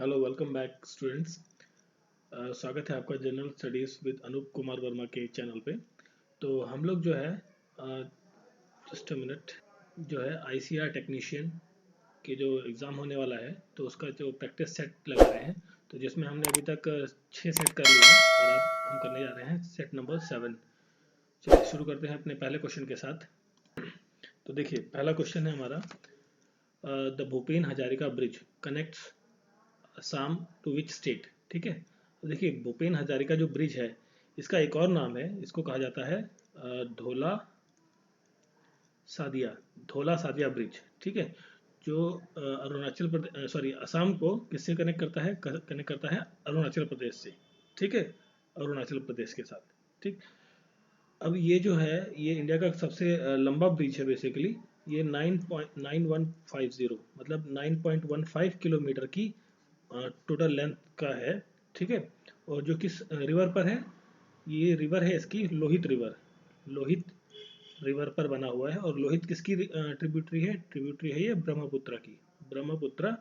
Hello welcome back students. स्वागत है आपका general studies with Anup Kumar Verma के चैनल पे। तो हम लोग जो है जस्ट अ मिनट जो है आईसीआर टेक्नीशियन के जो एग्ज़ाम होने वाला है तो उसका जो प्रैक्टिस सेट लगा रहे हैं, तो जिसमें हमने अभी तक 6 सेट कर लिए हैं और अब हम करने जा रहे हैं सेट नंबर 7। चलिए शुरू करते हैं अपने पहले क्वेश्चन के साथ। तो देखिए पहला क्वेश्चन है हमारा, the Bhupen Hazarika bridge connects Assam to which state. ठीक है, तो देखिए भूपेन हजारिका जो ब्रिज है इसका एक और नाम है, इसको कहा जाता है धोला सादिया धोला सादिया ब्रिज। ठीक है, जो अरुणाचल प्रदेश सॉरी असम को किससे कनेक्ट करता है, कनेक्ट करता है अरुणाचल प्रदेश से। ठीक है, अरुणाचल प्रदेश के साथ। ठीक, अब ये जो है ये इंडिया का सबसे लंबा ब्रिज है बेसिकली। ये 9.9150 मतलब 9.15 किलोमीटर की टोटल लेंथ का है। ठीक है, और जो किस रिवर पर है, ये रिवर है इसकी लोहित रिवर। लोहित रिवर पर बना हुआ है और लोहित किसकी ट्रिब्यूटरी है, ट्रिब्यूटरी है ये ब्रह्मपुत्र की, ब्रह्मपुत्र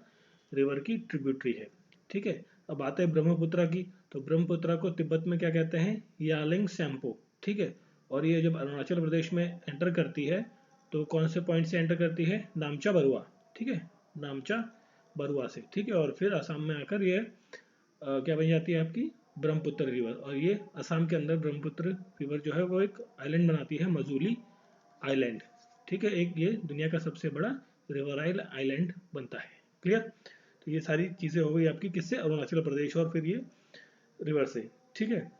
रिवर की ट्रिब्यूटरी है। ठीक है, अब आते हैं ब्रह्मपुत्र की, तो ब्रह्मपुत्र को तिब्बत में क्या कहते हैं, यालिंग सैम्पो। ठीक है, और ये जब अरुणाचल प्रदेश में एंटर करती है तो कौन से पॉइंट से एंटर करती है, नामचा बरुआ। ठीक है, नामचा बरुआ से। ठीक है, और फिर असम में आकर ये क्या बन जाती है आपकी ब्रह्मपुत्र रिवर। और ये असम के अंदर ब्रह्मपुत्र रिवर जो है वो एक आइलैंड बनाती है, मजूली आइलैंड। ठीक है, एक ये दुनिया का सबसे बड़ा रिवराइल आइलैंड बनता है। क्लियर, तो ये सारी चीज़ें हो गई आपकी किससे, अरुणाचल प्रदेश और फिर ये रिवर से। ठीक है,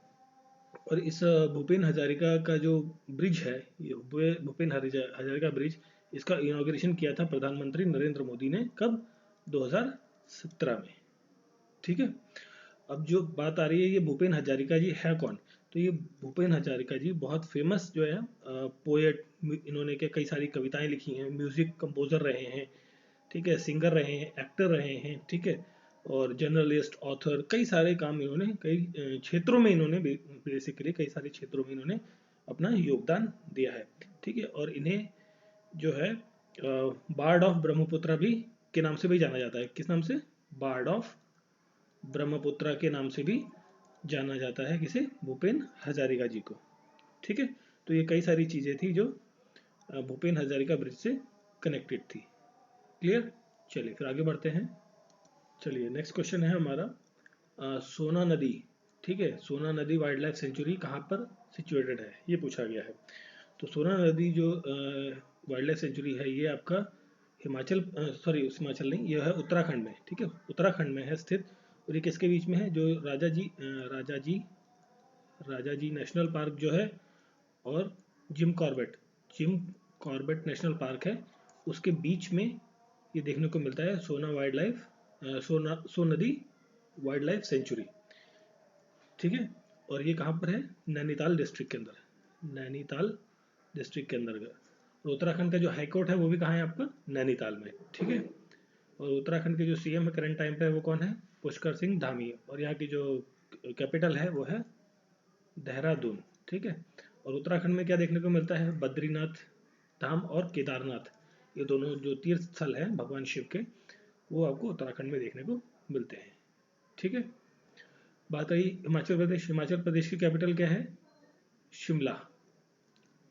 और इस भूपेन हजारिका का जो ब्रिज है, ये भूपेन हजारिका ब्रिज, इसका इनॉग्रेशन किया था प्रधानमंत्री नरेंद्र मोदी ने, कब, 2017 में। ठीक है, अब जो बात आ रही है ये भूपेन हजारिका जी है कौन, तो ये भूपेन हजारिका जी बहुत फेमस जो है पोएट, इन्होंने के कई सारी कविताएं लिखी हैं, म्यूजिक कंपोजर रहे हैं। ठीक है, सिंगर रहे हैं, एक्टर रहे हैं। ठीक है, और जर्नलिस्ट, ऑथर, कई सारे काम इन्होंने कई क्षेत्रों में इन्होंने बेसिकली कई सारे क्षेत्रों में इन्होंने अपना योगदान दिया है। ठीक है, और इन्हें जो है बार्ड ऑफ ब्रह्मपुत्र भी के नाम से भी जाना जाता है। किस नाम से, बार्ड ऑफ ब्रह्मपुत्र के नाम से भी जाना जाता है किसे, भूपेन हजारिका जी को। ठीक है, तो ये कई सारी चीज़ें थी जो भूपेन हजारिका ब्रिज से कनेक्टेड थी। क्लियर, चलिए फिर आगे बढ़ते हैं। चलिए नेक्स्ट क्वेश्चन है हमारा, सोना नदी। ठीक है, सोना नदी वाइल्ड लाइफ सेंचुरी कहाँ पर सिचुएटेड है, ये पूछा गया है। तो सोना नदी जो वाइल्ड लाइफ सेंचुरी है ये आपका हिमाचल सॉरी हिमाचल नहीं, ये है उत्तराखंड में। ठीक है, उत्तराखंड में है स्थित। और ये किसके बीच में है, जो राजा जी नेशनल पार्क जो है और जिम कॉर्बेट नेशनल पार्क है, उसके बीच में ये देखने को मिलता है सोना वाइल्ड लाइफ सो नदी वाइल्ड लाइफ सेंचुरी। ठीक है, और ये कहाँ पर है, नैनीताल डिस्ट्रिक्ट के अंदर, नैनीताल डिस्ट्रिक्ट के अंदर। और उत्तराखंड का जो हाई कोर्ट है वो भी कहाँ है आपका, नैनीताल में। ठीक है, और उत्तराखंड के जो सीएम है करंट टाइम पे वो कौन है, पुष्कर सिंह धामी। और यहाँ की जो कैपिटल है वो है देहरादून। ठीक है, और उत्तराखंड में क्या देखने को मिलता है, बद्रीनाथ धाम और केदारनाथ, ये दोनों जो तीर्थ स्थल हैं भगवान शिव के, वो आपको उत्तराखंड में देखने को मिलते हैं। ठीक है, बात आई हिमाचल प्रदेश। हिमाचल प्रदेश की कैपिटल क्या है, शिमला।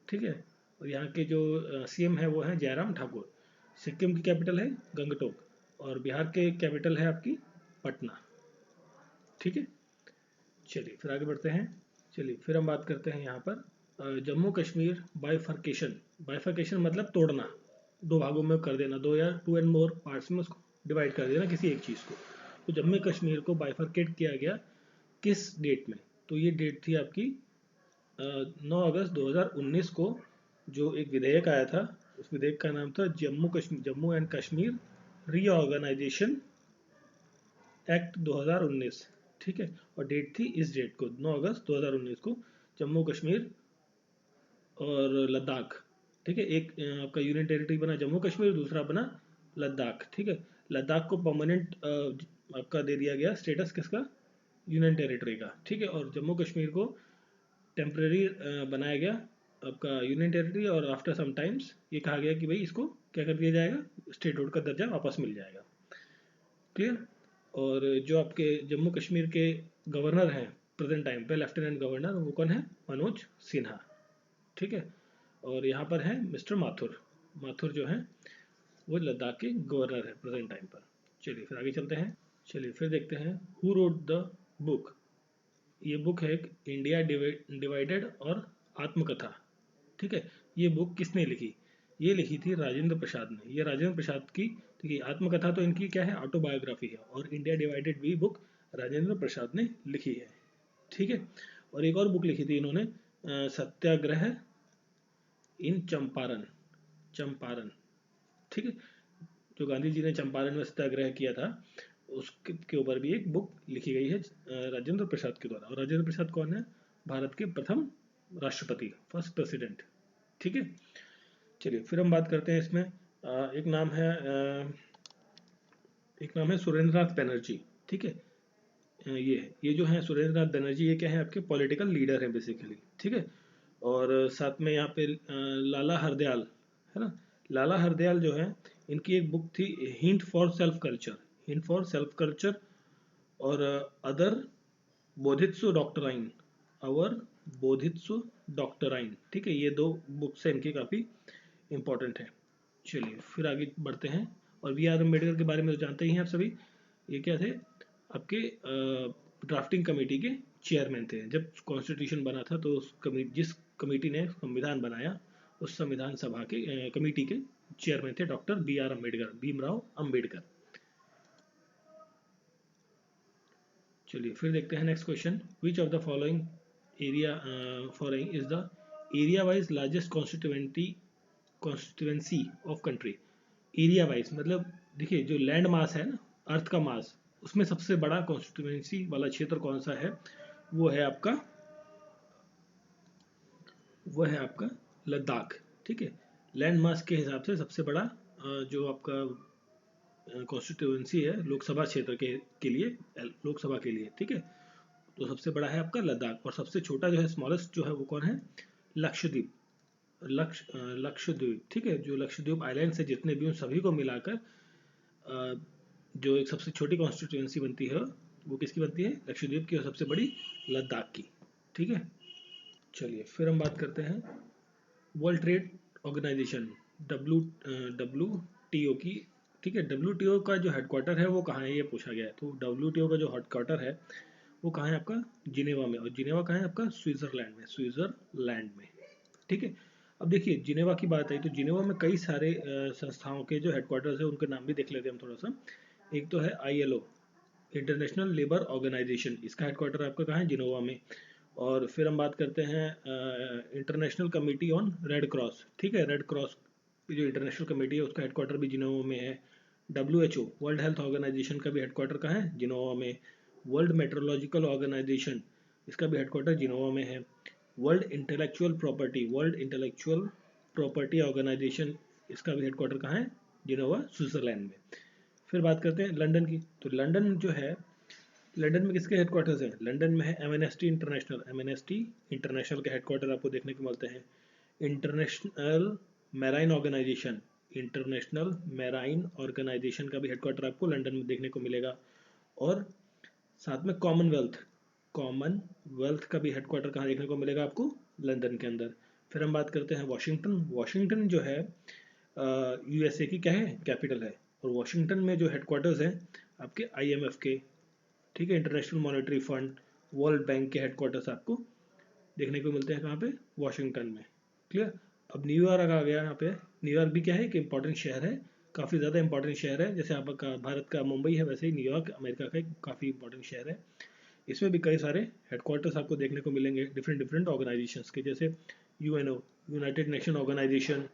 ठीक है, और यहाँ के जो सीएम है वो है जयराम ठाकुर। सिक्किम की कैपिटल है गंगटोक, और बिहार के कैपिटल है आपकी पटना। ठीक है, चलिए फिर आगे बढ़ते हैं। चलिए फिर हम बात करते हैं यहाँ पर जम्मू कश्मीर बाइफर्केशन। बाइफर्केशन मतलब तोड़ना, दो भागों में कर देना, दो या टू एंड मोर पार्ट्स में उसको डिवाइड कर देना किसी एक चीज़ को। तो जम्मू कश्मीर को बाइफर्केट किया गया किस डेट में, तो ये डेट थी आपकी 9 अगस्त 2019 को। जो एक विधेयक आया था, उस विधेयक का नाम था Jammu and Kashmir reorganisation act 2019। ठीक है, और डेट थी इस डेट को, 9 अगस्त 2019 को जम्मू कश्मीर और लद्दाख। ठीक है, एक आपका यूनियन टेरिटरी बना जम्मू कश्मीर, दूसरा बना लद्दाख। ठीक है, लद्दाख को परमानेंट आपका दे दिया गया स्टेटस किसका, यूनियन टेरिटरी का। ठीक है, और जम्मू कश्मीर को टेम्परेरी बनाया गया आपका यूनियन टेरिटरी, और आफ्टर सम टाइम्स ये कहा गया कि भाई इसको क्या कर दिया जाएगा, स्टेटहुड का दर्जा वापस मिल जाएगा। क्लियर, और जो आपके जम्मू कश्मीर के गवर्नर हैं प्रेजेंट टाइम पे, लेफ्टिनेंट गवर्नर, वो कौन है? मनोज सिन्हा। ठीक है। और यहाँ पर है मिस्टर माथुर। माथुर जो है वो लद्दाख के गवर्नर है प्रेजेंट टाइम पर। चलिए फिर आगे चलते हैं। चलिए फिर देखते हैं हु रोट द बुक। ये बुक है एक इंडिया डिवाइडेड और आत्मकथा। ठीक है। ये बुक किसने लिखी? ये लिखी थी राजेंद्र प्रसाद ने। ये राजेंद्र प्रसाद की, देखिए आत्मकथा तो इनकी क्या है, ऑटोबायोग्राफी है, और इंडिया डिवाइडेड भी बुक राजेंद्र प्रसाद ने लिखी है। ठीक है। और एक और बुक लिखी थी इन्होंने, सत्याग्रह इन चंपारण। चंपारण। ठीक है। जो गांधी जी ने चंपारण में सत्याग्रह किया था, उसके ऊपर भी एक बुक लिखी गई है राजेंद्र प्रसाद के द्वारा। और राजेंद्र प्रसाद कौन है? भारत के प्रथम राष्ट्रपति, फर्स्ट प्रेसिडेंट। ठीक है। चलिए फिर हम बात करते हैं इसमें, एक नाम है सुरेंद्रनाथ बनर्जी। ठीक है। ये जो है सुरेंद्रनाथ बनर्जी, ये क्या है? आपके पॉलिटिकल लीडर हैं बेसिकली। ठीक है। और साथ में यहाँ पे लाला हरदयाल है ना। लाला हरदयाल जो है, इनकी एक बुक थी hint for self culture. Hint for self culture और अदर बोधित्सु डॉक्टराइन, अवर बोधित्सु डॉक्टराइन। ठीक है। ये दो बुक्स हैं इनकी, काफ़ी इंपॉर्टेंट है। चलिए फिर आगे बढ़ते हैं। और बी आर अम्बेडकर के बारे में तो जानते ही हैं आप सभी। ये क्या थे? आपके ड्राफ्टिंग कमेटी के चेयरमैन थे। जब कॉन्स्टिट्यूशन बना था तो जिस कमेटी ने संविधान बनाया, उस संविधान सभा के कमेटी के चेयरमैन थे doctor B R Ambedkar, Bhimrao Ambedkar. चलिए फिर देखते हैं next question. Which of the following area following is the area wise largest constituency of country. Area wise मतलब देखिए, जो लैंड मास है ना, अर्थ का मास, उसमें सबसे बड़ा कॉन्स्टिट्यूएंसी वाला क्षेत्र कौन सा है? वो है आपका लद्दाख। ठीक है। लैंड मास के हिसाब से सबसे बड़ा जो आपका कॉन्स्टिट्यूएंसी है लोकसभा क्षेत्र के लिए, लोकसभा के लिए। ठीक है। तो सबसे बड़ा है आपका लद्दाख, और सबसे छोटा जो है, स्मॉलेस्ट जो है, वो कौन है? लक्षद्वीप। लक्षद्वीप। ठीक है। जो लक्षद्वीप आइलैंड से जितने भी, उन सभी को मिलाकर जो एक सबसे छोटी कॉन्स्टिट्यूएंसी बनती है, वो किसकी बनती है? लक्षद्वीप की। और सबसे बड़ी लद्दाख की। ठीक है। चलिए फिर हम बात करते हैं वर्ल्ड ट्रेड ऑर्गेनाइजेशन, WTO की। ठीक है। WTO का जो हेडक्वार्टर है वो कहाँ है, ये पूछा गया है। तो WTO का जो हेडक्वार्टर है वो कहाँ है आपका? जिनेवा में। और जिनेवा कहाँ है आपका? स्विट्जरलैंड में। स्विट्जरलैंड में। ठीक है। अब देखिए, जिनेवा की बात आई तो जिनेवा में कई सारे संस्थाओं के जो हेडक्वार्टर्स है, उनके नाम भी देख लेते हैं हम थोड़ा सा। एक तो है ILO, इंटरनेशनल लेबर ऑर्गेनाइजेशन। इसका हेडक्वार्टर आपका कहाँ है? जिनेवा में। और फिर हम बात करते हैं international committee on red cross. ठीक है। रेड क्रॉस जो इंटरनेशनल कमेटी है, उसका हेडक्वार्टर भी जिनेवा में है। WHO, वर्ल्ड हेल्थ ऑर्गेनाइजेशन का भी हेडक्वार्टर कहाँ है? जिनेवा में। वर्ल्ड मेट्रोलॉजिकल ऑर्गेनाइजेशन, इसका भी हेडक्वार्टर जिनेवा में है। वर्ल्ड इंटेलेक्चुअल प्रॉपर्टी ऑर्गेनाइजेशन, इसका भी हेडक्वार्टर कहाँ है? जिनेवा, स्विट्जरलैंड में। फिर बात करते हैं लंदन की। तो लंदन जो है, लंदन में किसके हेडक्वार्टर्स हैं? लंदन में है एमनेस्टी इंटरनेशनल। एमनेस्टी इंटरनेशनल के हेडक्वार्टर आपको देखने को मिलते हैं। International Marine Organisation, International Marine Organisation का भी हेडक्वार्टर आपको लंदन में देखने को मिलेगा। और साथ में कॉमनवेल्थ का भी हेडक्वार्टर कहाँ देखने को मिलेगा आपको? लंदन के अंदर। फिर हम बात करते हैं वॉशिंगटन। वॉशिंगटन जो है USA की क्या है? कैपिटल है। और वॉशिंगटन में जो हेडक्वार्टर्स हैं आपके IMF के, ठीक है, international monetary fund, world bank के हेडक्वार्टर्स आपको देखने को मिलते हैं कहाँ पे? वॉशिंगटन में। क्लियर। अब न्यूयॉर्क आ गया यहाँ पे। न्यूयॉर्क भी क्या है? एक इंपॉर्टेंट शहर है, काफ़ी ज़्यादा इंपॉर्टेंट शहर है। जैसे आपका भारत का मुंबई है, वैसे ही न्यूयॉर्क अमेरिका का एक काफ़ी इंपॉर्टेंट शहर है। इसमें भी कई सारे हेडक्वार्टर्स आपको देखने को मिलेंगे डिफरेंट डिफरेंट ऑर्गेनाइजेशंस के, जैसे UNO, United Nation Organisation,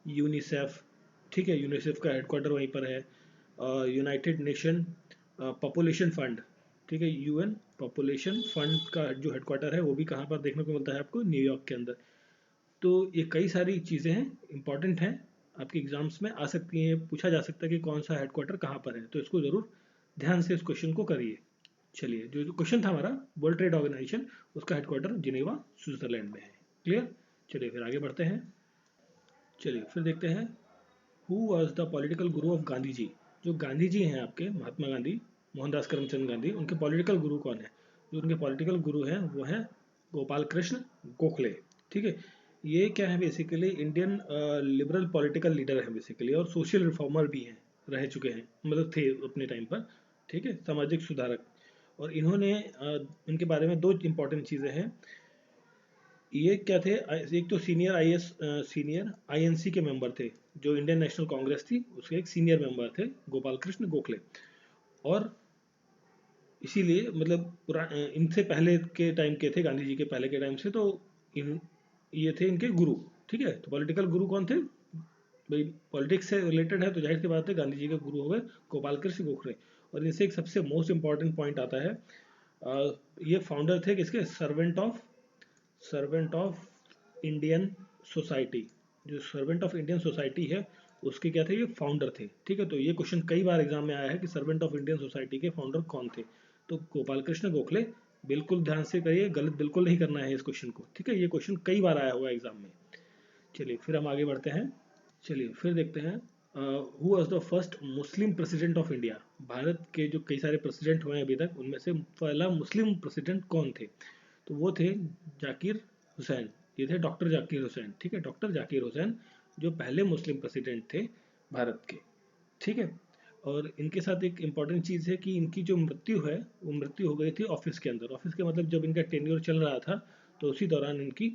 UNICEF. ठीक है। यूनिसेफ का हेडक्वार्टर वहीं पर है। यूनाइटेड नेशन पॉपुलेशन फंड, ठीक है, UN पॉपुलेशन फंड का जो हेडक्वार्टर है, वो भी कहाँ पर देखने को मिलता है आपको? न्यूयॉर्क के अंदर। तो ये कई सारी चीज़ें हैं, इंपॉर्टेंट हैं, आपके एग्जाम्स में आ सकती हैं। पूछा जा सकता है कि कौन सा हेडक्वार्टर कहाँ पर है, तो इसको ज़रूर ध्यान से इस क्वेश्चन को करिए। चलिए, जो क्वेश्चन था हमारा, वर्ल्ड ट्रेड ऑर्गेनाइजेशन, उसका हेडक्वार्टर जिनेवा, स्विट्जरलैंड में है। क्लियर। चलिए फिर आगे बढ़ते हैं। चलिए फिर देखते हैं who was the political Guru of Gandhi ji. जो गांधी जी हैं आपके, महात्मा गांधी, मोहनदास करमचंद गांधी। उनके पॉलिटिकल गुरु कौन है? जो उनके पॉलिटिकल गुरु हैं वो हैं गोपाल कृष्ण गोखले। ठीक है, ये क्या है basically Indian liberal political leader है बेसिकली, और सोशल रिफॉर्मर भी हैं, रह चुके हैं, मतलब थे अपने टाइम पर। ठीक है, सामाजिक सुधारक। और इन्होंने इनके बारे में दो इंपॉर्टेंट चीज़ें हैं। ये क्या थे? एक तो सीनियर आईएनसी के मेंबर थे, जो इंडियन नेशनल कांग्रेस थी उसके एक सीनियर मेंबर थे गोपाल कृष्ण गोखले। और इसीलिए मतलब इनसे पहले के टाइम के थे, गांधी जी के पहले के टाइम से, तो ये थे इनके गुरु। ठीक है, तो पॉलिटिकल गुरु कौन थे भाई? पॉलिटिक्स से रिलेटेड है तो जाहिर सी बात है गांधी जी के गुरु हो गए गोपाल कृष्ण गोखले। और इनसे एक सबसे मोस्ट इंपॉर्टेंट पॉइंट आता है, ये फाउंडर थे किसके? Servant of Indian society. जो सर्वेंट ऑफ इंडियन सोसाइटी है उसके क्या थे? ये फाउंडर थे। ठीक है, तो ये क्वेश्चन कई बार एग्जाम में आया है कि सर्वेंट ऑफ इंडियन सोसाइटी के फाउंडर कौन थे? तो गोपाल कृष्ण गोखले। बिल्कुल ध्यान से करिए, गलत बिल्कुल नहीं करना है इस क्वेश्चन को। ठीक है, ये क्वेश्चन कई बार आया हुआ है एग्जाम में। चलिए फिर हम आगे बढ़ते हैं। चलिए फिर देखते हैं who was the first Muslim president of India. Bharat के जो कई सारे प्रेसिडेंट हुए हैं अभी तक, उनमें से पहला मुस्लिम प्रेसिडेंट कौन थे? तो वो थे जाकिर हुसैन। ये थे डॉक्टर जाकिर हुसैन। ठीक है, डॉक्टर जाकिर हुसैन जो पहले मुस्लिम प्रेसिडेंट थे भारत के। ठीक है, और इनके साथ एक इम्पॉर्टेंट चीज़ है कि इनकी जो मृत्यु है वो मृत्यु हो गई थी ऑफिस के अंदर। ऑफिस के मतलब जब इनका टेन्योर चल रहा था तो उसी दौरान इनकी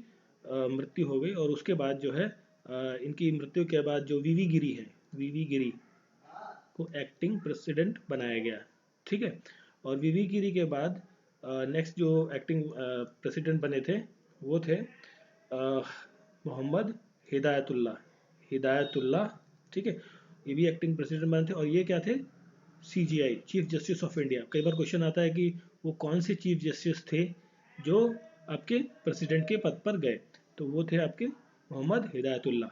मृत्यु हो गई। और उसके बाद जो है इनकी मृत्यु के बाद जो वीवी गिरी है, वीवी गिरी को एक्टिंग प्रेसिडेंट बनाया गया। ठीक है, और वीवी गिरी के बाद नेक्स्ट जो एक्टिंग प्रेसिडेंट बने थे वो थे मोहम्मद हिदायतुल्लाह। हिदायतुल्लाह। ठीक है, ये भी एक्टिंग प्रेसिडेंट बने थे। और ये क्या थे? CGI, chief justice of India. कई बार क्वेश्चन आता है कि वो कौन से चीफ जस्टिस थे जो आपके प्रेसिडेंट के पद पर गए? तो वो थे आपके मोहम्मद हिदायतुल्लाह।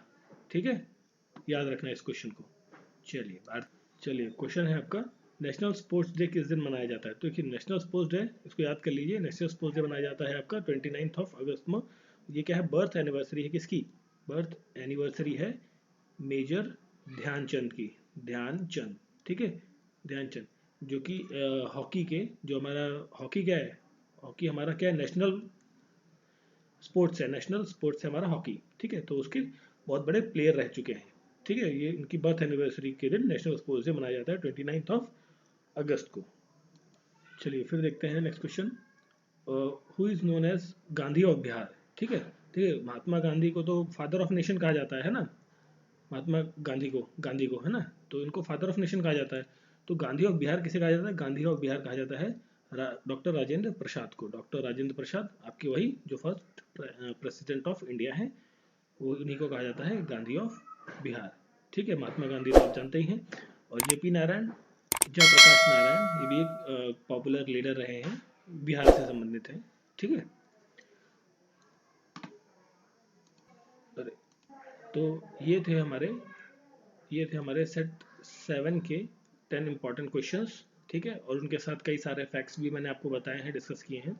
ठीक है, याद रखना इस क्वेश्चन को। चलिए क्वेश्चन है आपका, नेशनल स्पोर्ट्स डे किस दिन मनाया जाता है? तो देखिए नेशनल स्पोर्ट्स डे, इसको याद कर लीजिए, नेशनल स्पोर्ट्स डे मनाया जाता है आपका 29 अगस्त में। ये क्या है? बर्थ एनिवर्सरी है किसकी? बर्थ एनिवर्सरी है मेजर ध्यानचंद की। ध्यानचंद। ठीक है, ध्यानचंद जो कि हॉकी के, जो हमारा हॉकी क्या है? हॉकी हमारा क्या है? नेशनल स्पोर्ट्स है, नेशनल स्पोर्ट्स है हमारा हॉकी। ठीक है, तो उसके बहुत बड़े प्लेयर रह चुके हैं। ठीक है, ये इनकी बर्थ एनिवर्सरी के दिन नेशनल स्पोर्ट्स डे मनाया जाता है 29 अगस्त को। चलिए फिर देखते हैं next question, who is known as Gandhi of Bihar. ठीक है, ठीक है, महात्मा गांधी को तो फादर ऑफ नेशन कहा जाता है ना, महात्मा गांधी को है ना, तो इनको फादर ऑफ नेशन कहा जाता है। तो गांधी ऑफ बिहार किसे कहा जाता है? गांधी ऑफ बिहार कहा जाता है डॉक्टर राजेंद्र प्रसाद को। डॉक्टर राजेंद्र प्रसाद आपके वही जो फर्स्ट प्रेसिडेंट ऑफ इंडिया है, वो उन्हीं को कहा जाता है गांधी ऑफ बिहार। ठीक है, महात्मा गांधी तो आप जानते ही हैं। और जेपी नारायण, जयप्रकाश नारायण, ये भी एक पॉपुलर लीडर रहे हैं, बिहार से संबंधित हैं। ठीक है, अरे तो ये थे हमारे सेट 7 के 10 इंपॉर्टेंट क्वेश्चंस। ठीक है, और उनके साथ कई सारे फैक्ट्स भी मैंने आपको बताए हैं, डिस्कस किए हैं।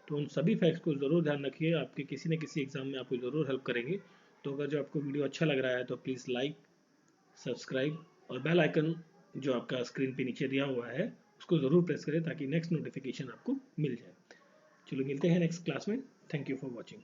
तो उन सभी फैक्ट्स को ज़रूर ध्यान रखिए, आपके किसी न किसी एग्जाम में आपको ज़रूर हेल्प करेंगे। तो अगर जो आपको वीडियो अच्छा लग रहा है तो प्लीज़ लाइक, सब्सक्राइब और बेल आइकन जो आपका स्क्रीन पे नीचे दिया हुआ है उसको ज़रूर प्रेस करें ताकि नेक्स्ट नोटिफिकेशन आपको मिल जाए। चलो मिलते हैं नेक्स्ट क्लास में। Thank you for watching.